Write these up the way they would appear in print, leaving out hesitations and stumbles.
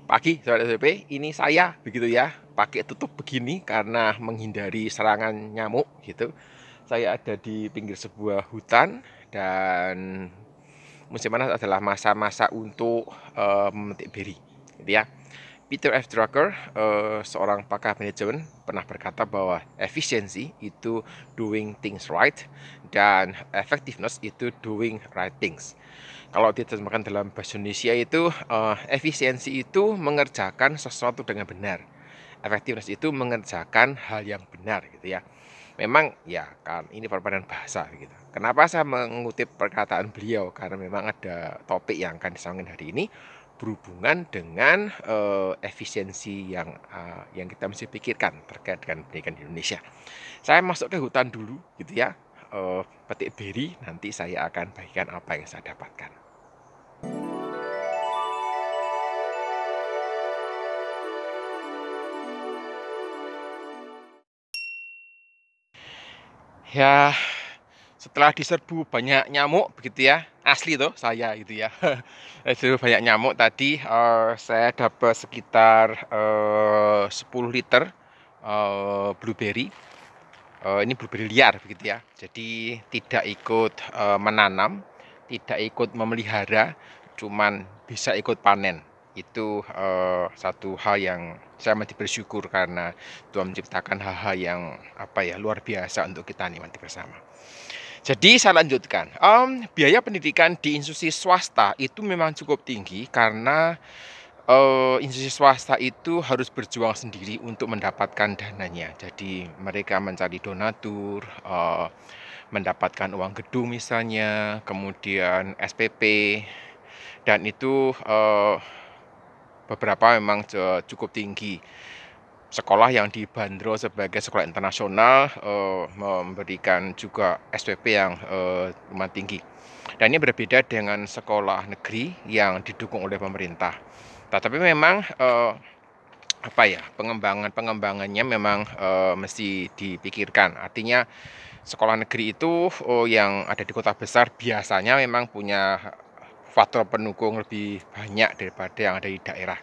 Pagi Sobat SPP, ini saya begitu ya, pakai tutup begini karena menghindari serangan nyamuk gitu. Saya ada di pinggir sebuah hutan dan musim panas adalah masa-masa untuk memetik beri gitu ya. Peter F. Drucker, seorang pakar manajemen, pernah berkata bahwa efisiensi itu doing things right dan effectiveness itu doing right things. Kalau diterjemahkan dalam bahasa Indonesia itu efisiensi itu mengerjakan sesuatu dengan benar. Effectiveness itu mengerjakan hal yang benar gitu ya. Memang ya kan ini perbedaan bahasa gitu. Kenapa saya mengutip perkataan beliau? Karena memang ada topik yang akan disampaikan hari ini berhubungan dengan efisiensi yang kita mesti pikirkan terkait dengan pendidikan di Indonesia. Saya masuk ke hutan dulu gitu ya, petik beri, nanti saya akan bagikan apa yang saya dapatkan. Ya, setelah diserbu banyak nyamuk begitu ya, asli tuh saya gitu ya. Diserbu banyak nyamuk tadi, saya dapat sekitar 10 liter blueberry. Ini blueberry liar begitu ya. Jadi tidak ikut menanam, tidak ikut memelihara, cuman bisa ikut panen. Itu satu hal yang saya masih bersyukur karena Tuhan menciptakan hal-hal yang luar biasa untuk kita nikmati bersama. Jadi saya lanjutkan, biaya pendidikan di institusi swasta itu memang cukup tinggi karena institusi swasta itu harus berjuang sendiri untuk mendapatkan dananya. Jadi mereka mencari donatur, mendapatkan uang gedung misalnya, kemudian SPP, dan itu beberapa memang cukup tinggi. Sekolah yang dibanderol sebagai sekolah internasional memberikan juga SPP yang lumayan tinggi. Dan ini berbeda dengan sekolah negeri yang didukung oleh pemerintah. Tetapi memang pengembangannya memang mesti dipikirkan. Artinya sekolah negeri itu yang ada di kota besar biasanya memang punya faktor pendukung lebih banyak daripada yang ada di daerah.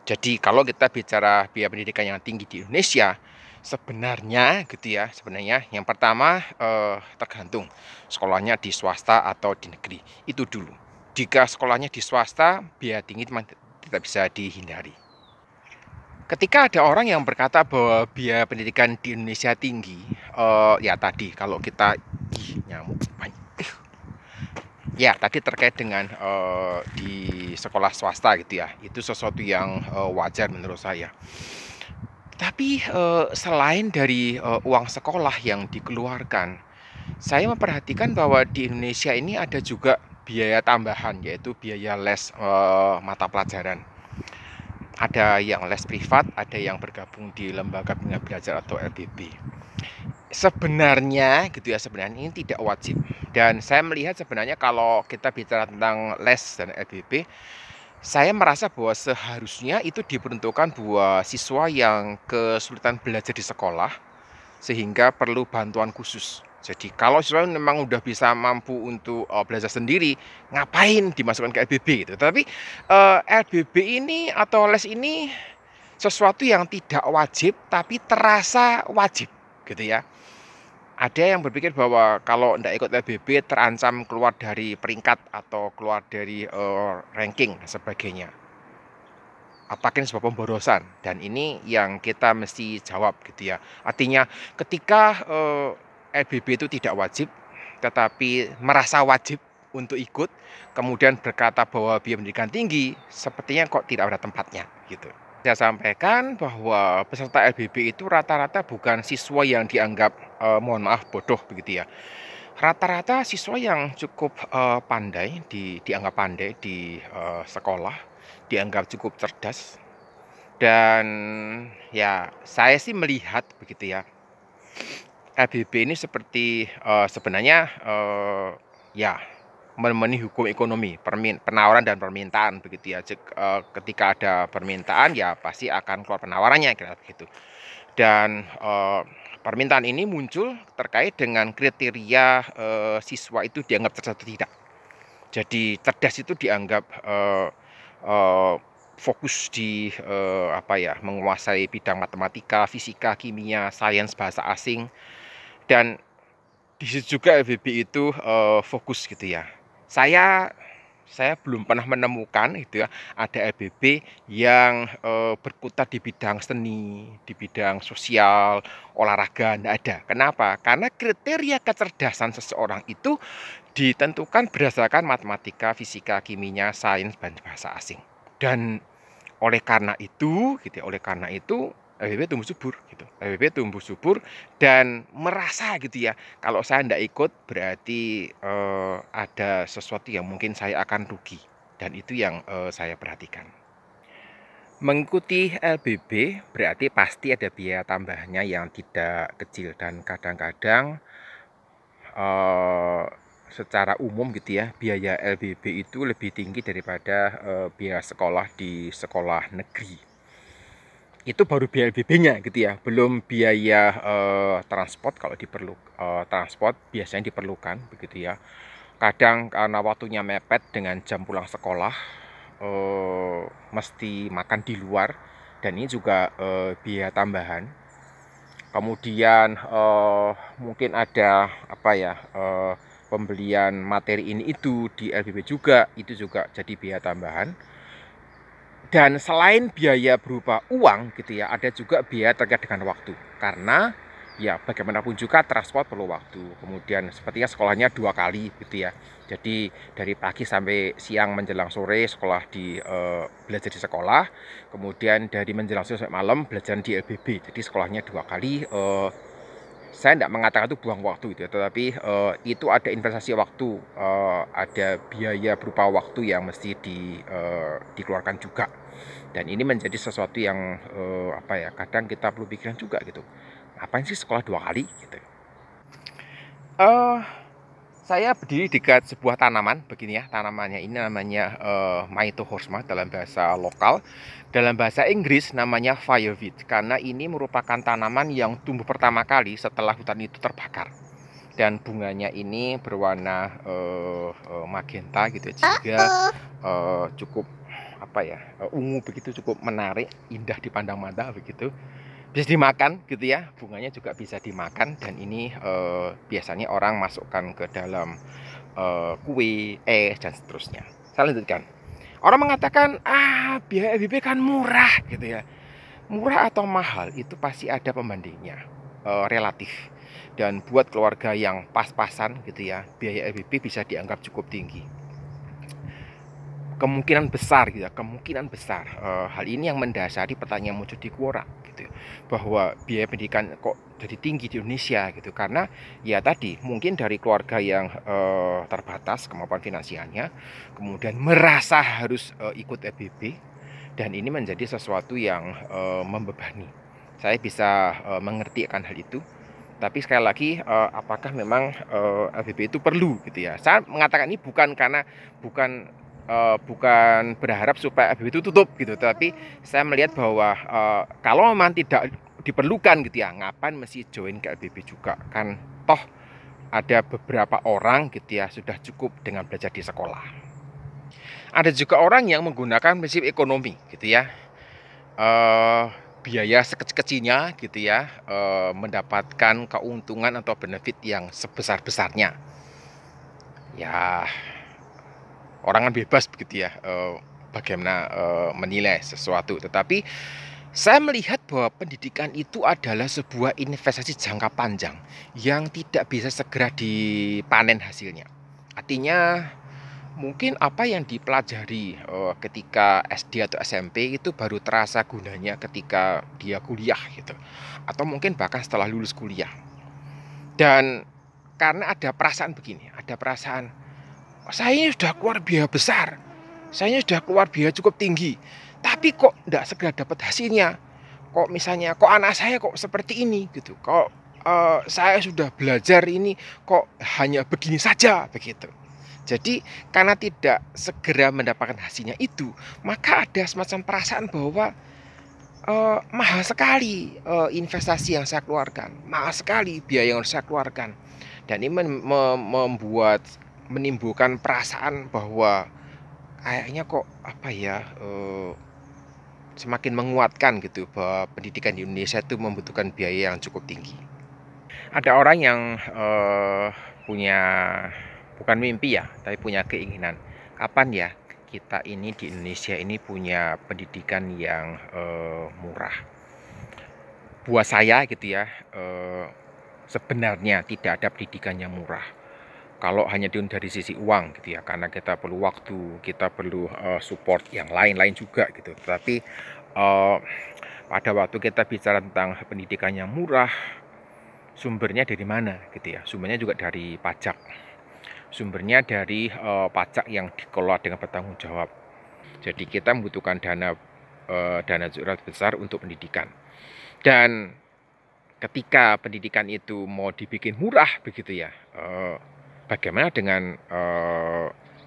Jadi kalau kita bicara biaya pendidikan yang tinggi di Indonesia, sebenarnya yang pertama tergantung sekolahnya di swasta atau di negeri. Itu dulu. Jika sekolahnya di swasta, biaya tinggi tidak bisa dihindari. Ketika ada orang yang berkata bahwa biaya pendidikan di Indonesia tinggi, ya tadi kalau kita nyamuk banyak. Ya, tadi terkait dengan di sekolah swasta gitu ya, itu sesuatu yang wajar menurut saya. Tapi selain dari uang sekolah yang dikeluarkan, saya memperhatikan bahwa di Indonesia ini ada juga biaya tambahan, yaitu biaya les mata pelajaran. Ada yang les privat, ada yang bergabung di lembaga bimbingan belajar atau LBB. Sebenarnya ini tidak wajib. Dan saya melihat sebenarnya kalau kita bicara tentang les dan LBB, saya merasa bahwa seharusnya itu diperuntukkan buat siswa yang kesulitan belajar di sekolah sehingga perlu bantuan khusus. Jadi kalau siswa memang udah bisa mampu untuk belajar sendiri, ngapain dimasukkan ke LBB gitu. Tapi LBB ini atau les ini sesuatu yang tidak wajib tapi terasa wajib gitu ya. Ada yang berpikir bahwa kalau tidak ikut LBB terancam keluar dari peringkat atau keluar dari ranking dan sebagainya. Apakah ini sebuah pemborosan? Dan ini yang kita mesti jawab gitu ya. Artinya ketika LBB itu tidak wajib, tetapi merasa wajib untuk ikut, kemudian berkata bahwa biaya pendidikan tinggi, sepertinya kok tidak ada tempatnya gitu. Saya sampaikan bahwa peserta LBB itu rata-rata bukan siswa yang dianggap mohon maaf bodoh begitu ya. Rata-rata siswa yang cukup dianggap pandai di sekolah, dianggap cukup cerdas. Dan ya saya sih melihat begitu ya, LBB ini seperti sebenarnya ya memenuhi hukum ekonomi, penawaran dan permintaan begitu ya. Ketika ada permintaan ya pasti akan keluar penawarannya kira begitu. Dan permintaan ini muncul terkait dengan kriteria siswa itu dianggap cerdas atau tidak. Jadi cerdas itu dianggap fokus di apa ya, menguasai bidang matematika, fisika, kimia, sains, bahasa asing, dan di situ juga LBB itu fokus gitu ya. Saya saya belum pernah menemukan gitu ya, ada LBB yang berkutat di bidang seni, di bidang sosial, olahraga, nggak ada. Kenapa? Karena kriteria kecerdasan seseorang itu ditentukan berdasarkan matematika, fisika, kimia, sains, dan bahasa asing. Dan oleh karena itu gitu ya, oleh karena itu LBB tumbuh subur gitu. LBB tumbuh subur dan merasa gitu ya, kalau saya tidak ikut berarti ada sesuatu yang mungkin saya akan rugi, dan itu yang saya perhatikan. Mengikuti LBB berarti pasti ada biaya tambahnya yang tidak kecil, dan kadang-kadang secara umum gitu ya, biaya LBB itu lebih tinggi daripada biaya sekolah di sekolah negeri. Itu baru biaya LBB-nya gitu ya, belum biaya transport. Kalau transport biasanya diperlukan begitu ya. Kadang karena waktunya mepet dengan jam pulang sekolah, mesti makan di luar, dan ini juga biaya tambahan. Kemudian mungkin ada apa ya, pembelian materi ini itu di LBB juga, itu juga jadi biaya tambahan. Dan selain biaya berupa uang gitu ya, ada juga biaya terkait dengan waktu. Karena ya bagaimanapun juga transport perlu waktu. Kemudian sepertinya sekolahnya 2 kali gitu ya. Jadi dari pagi sampai siang menjelang sore sekolah belajar di sekolah. Kemudian dari menjelang sore sampai malam belajar di LBB. Jadi sekolahnya 2 kali. Saya tidak mengatakan itu buang waktu gitu ya, tetapi itu ada investasi waktu, ada biaya berupa waktu yang mesti dikeluarkan juga. Dan ini menjadi sesuatu yang apa ya, kadang kita perlu pikiran juga gitu. Ngapain sih sekolah 2 kali gitu? Saya berdiri dekat sebuah tanaman begini ya. Tanamannya ini namanya Maitohorsma dalam bahasa lokal. Dalam bahasa Inggris namanya fireweed, karena ini merupakan tanaman yang tumbuh pertama kali setelah hutan itu terbakar. Dan bunganya ini berwarna magenta gitu ya, sehingga cukup apa ya, ungu begitu, cukup menarik, indah dipandang mata begitu. Bisa dimakan gitu ya, bunganya juga bisa dimakan, dan ini biasanya orang masukkan ke dalam kue, es, dan seterusnya. Saya lanjutkan. Orang mengatakan, biaya LBB kan murah gitu ya. Murah atau mahal itu pasti ada pembandingnya, relatif. Dan buat keluarga yang pas-pasan gitu ya, biaya LBB bisa dianggap cukup tinggi. Kemungkinan besar gitu ya, kemungkinan besar hal ini yang mendasari pertanyaan muncul di Quora gitu, bahwa biaya pendidikan kok jadi tinggi di Indonesia gitu, karena ya tadi mungkin dari keluarga yang terbatas kemampuan finansialnya, kemudian merasa harus ikut LBB, dan ini menjadi sesuatu yang membebani. Saya bisa mengerti akan hal itu. Tapi sekali lagi, apakah memang LBB itu perlu gitu ya? Saya mengatakan ini bukan karena bukan berharap supaya LBB itu tutup gitu, tapi saya melihat bahwa kalau memang tidak diperlukan gitu ya, ngapain mesti join ke LBB juga, kan toh ada beberapa orang gitu ya sudah cukup dengan belajar di sekolah. Ada juga orang yang menggunakan prinsip ekonomi gitu ya, biaya sekecil-kecilnya gitu ya, mendapatkan keuntungan atau benefit yang sebesar-besarnya. Ya, orang kan bebas begitu ya, bagaimana menilai sesuatu. Tetapi saya melihat bahwa pendidikan itu adalah sebuah investasi jangka panjang yang tidak bisa segera dipanen hasilnya. Artinya mungkin apa yang dipelajari ketika SD atau SMP itu baru terasa gunanya ketika dia kuliah gitu. Atau mungkin bahkan setelah lulus kuliah. Dan karena ada perasaan begini, ada perasaan, saya ini sudah keluar biaya besar, saya ini sudah keluar biaya cukup tinggi, tapi kok tidak segera dapat hasilnya. Kok misalnya, kok anak saya kok seperti ini gitu, kok saya sudah belajar ini kok hanya begini saja begitu. Jadi karena tidak segera mendapatkan hasilnya itu, maka ada semacam perasaan bahwa mahal sekali investasi yang saya keluarkan, mahal sekali biaya yang harus saya keluarkan. Dan ini menimbulkan perasaan bahwa kayaknya kok apa ya, semakin menguatkan gitu bahwa pendidikan di Indonesia itu membutuhkan biaya yang cukup tinggi. Ada orang yang punya bukan mimpi ya, tapi punya keinginan. Kapan ya kita ini di Indonesia ini punya pendidikan yang murah? Buat saya gitu ya, sebenarnya tidak ada pendidikan yang murah. Kalau hanya dari sisi uang gitu ya, karena kita perlu waktu, kita perlu support yang lain-lain juga gitu. Tapi pada waktu kita bicara tentang pendidikan yang murah, sumbernya dari mana gitu ya? Sumbernya juga dari pajak. Sumbernya dari pajak yang dikelola dengan bertanggung jawab. Jadi kita membutuhkan dana cukup besar untuk pendidikan. Dan ketika pendidikan itu mau dibikin murah begitu ya, bagaimana dengan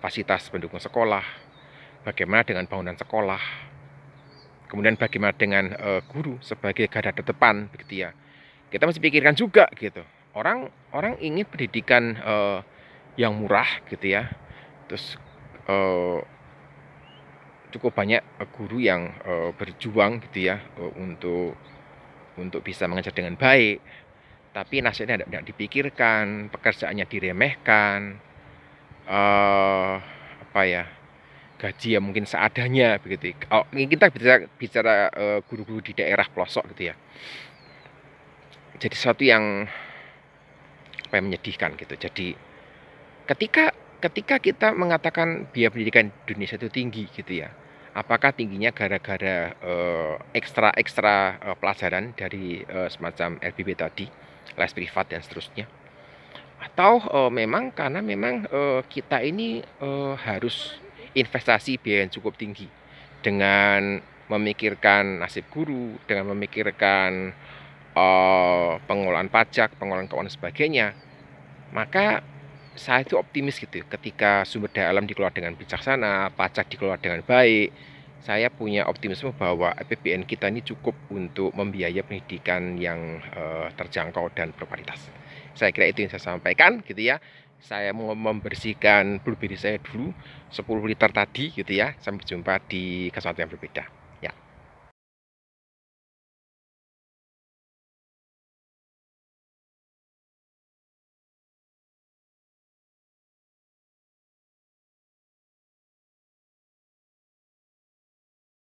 fasilitas pendukung sekolah, bagaimana dengan bangunan sekolah, kemudian bagaimana dengan guru sebagai garda terdepan begitu ya. Kita mesti pikirkan juga gitu. Orang ingin pendidikan yang murah gitu ya. Terus cukup banyak guru yang berjuang gitu ya untuk bisa mengajar dengan baik, tapi nasibnya tidak dipikirkan, pekerjaannya diremehkan, apa ya, gaji yang mungkin seadanya begitu. Oh, kita bicara guru-guru di daerah pelosok gitu ya. Jadi sesuatu yang apa yang menyedihkan gitu. Jadi ketika kita mengatakan biaya pendidikan di Indonesia itu tinggi gitu ya, apakah tingginya gara-gara ekstra pelajaran dari semacam LBB tadi, les privat dan seterusnya, atau memang karena memang kita ini harus investasi biaya yang cukup tinggi dengan memikirkan nasib guru, dengan memikirkan pengelolaan pajak, pengelolaan keuangan dan sebagainya, maka saya itu optimis gitu ketika sumber daya alam dikelola dengan bijaksana, pajak dikelola dengan baik. Saya punya optimisme bahwa APBN kita ini cukup untuk membiayai pendidikan yang terjangkau dan berkualitas. Saya kira itu yang saya sampaikan gitu ya. Saya mau membersihkan blueberry saya dulu 10 liter tadi gitu ya. Sampai jumpa di kesempatan yang berbeda.